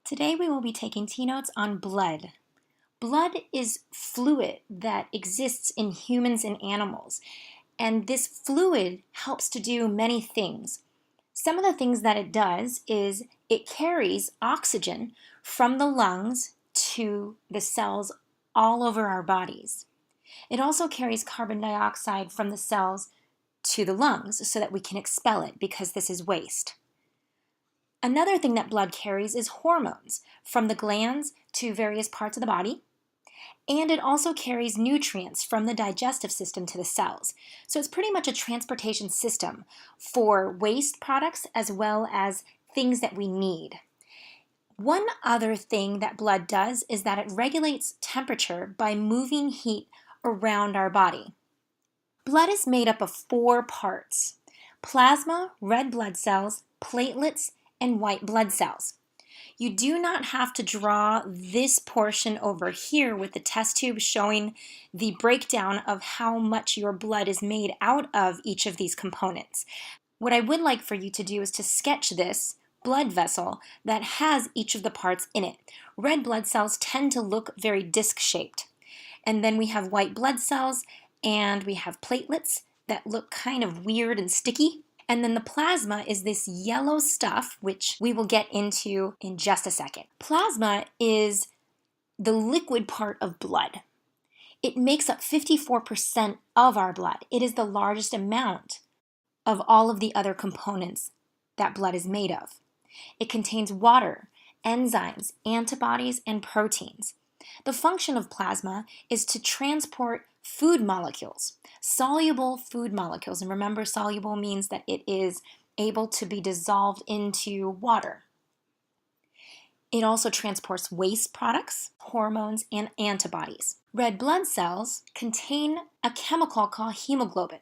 Today we will be taking T-notes on blood. Blood is fluid that exists in humans and animals, and this fluid helps to do many things. Some of the things that it does is it carries oxygen from the lungs to the cells all over our bodies. It also carries carbon dioxide from the cells to the lungs so that we can expel it because this is waste. Another thing that blood carries is hormones from the glands to various parts of the body. And it also carries nutrients from the digestive system to the cells. So it's pretty much a transportation system for waste products as well as things that we need. One other thing that blood does is that it regulates temperature by moving heat around our body. Blood is made up of 4 parts: plasma, red blood cells, platelets, and white blood cells. You do not have to draw this portion over here with the test tube showing the breakdown of how much your blood is made out of each of these components. What I would like for you to do is to sketch this blood vessel that has each of the parts in it. Red blood cells tend to look very disc-shaped. And then we have white blood cells and we have platelets that look kind of weird and sticky. And then the plasma is this yellow stuff, which we will get into in just a second. Plasma is the liquid part of blood. It makes up 54% of our blood. It is the largest amount of all of the other components that blood is made of. It contains water, enzymes, antibodies, and proteins. The function of plasma is to transport food molecules, soluble food molecules. And remember, soluble means that it is able to be dissolved into water. It also transports waste products, hormones, and antibodies. Red blood cells contain a chemical called hemoglobin,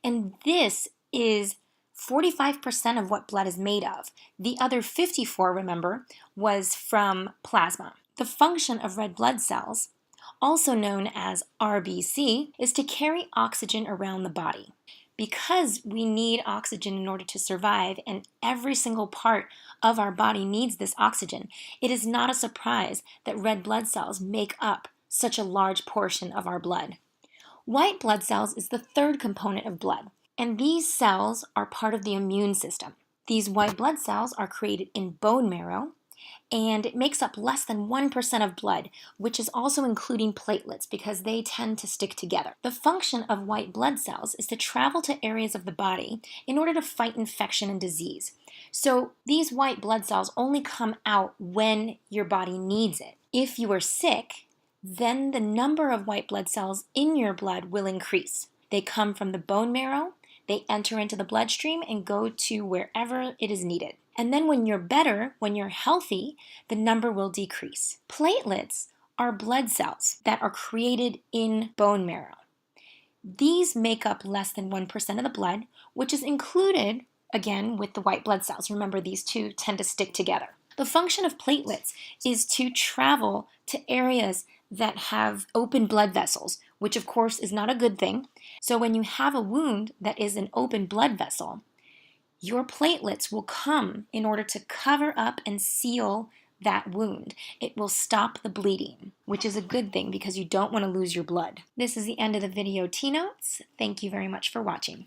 and this is 45% of what blood is made of. The other 54, remember, was from plasma. The function of red blood cells, also known as RBC, is to carry oxygen around the body. Because we need oxygen in order to survive, and every single part of our body needs this oxygen, it is not a surprise that red blood cells make up such a large portion of our blood. White blood cells is the third component of blood, and these cells are part of the immune system. These white blood cells are created in bone marrow, and it makes up less than 1% of blood, which is also including platelets because they tend to stick together. The function of white blood cells is to travel to areas of the body in order to fight infection and disease. So these white blood cells only come out when your body needs it. If you are sick, then the number of white blood cells in your blood will increase. They come from the bone marrow, they enter into the bloodstream and go to wherever it is needed. And then when you're better, when you're healthy, the number will decrease. Platelets are blood cells that are created in bone marrow. These make up less than 1% of the blood, which is included, again, with the white blood cells. Remember, these two tend to stick together. The function of platelets is to travel to areas that have open blood vessels, which of course is not a good thing. So when you have a wound that is an open blood vessel, your platelets will come in order to cover up and seal that wound. It will stop the bleeding, which is a good thing because you don't want to lose your blood. This is the end of the video T-notes. Thank you very much for watching.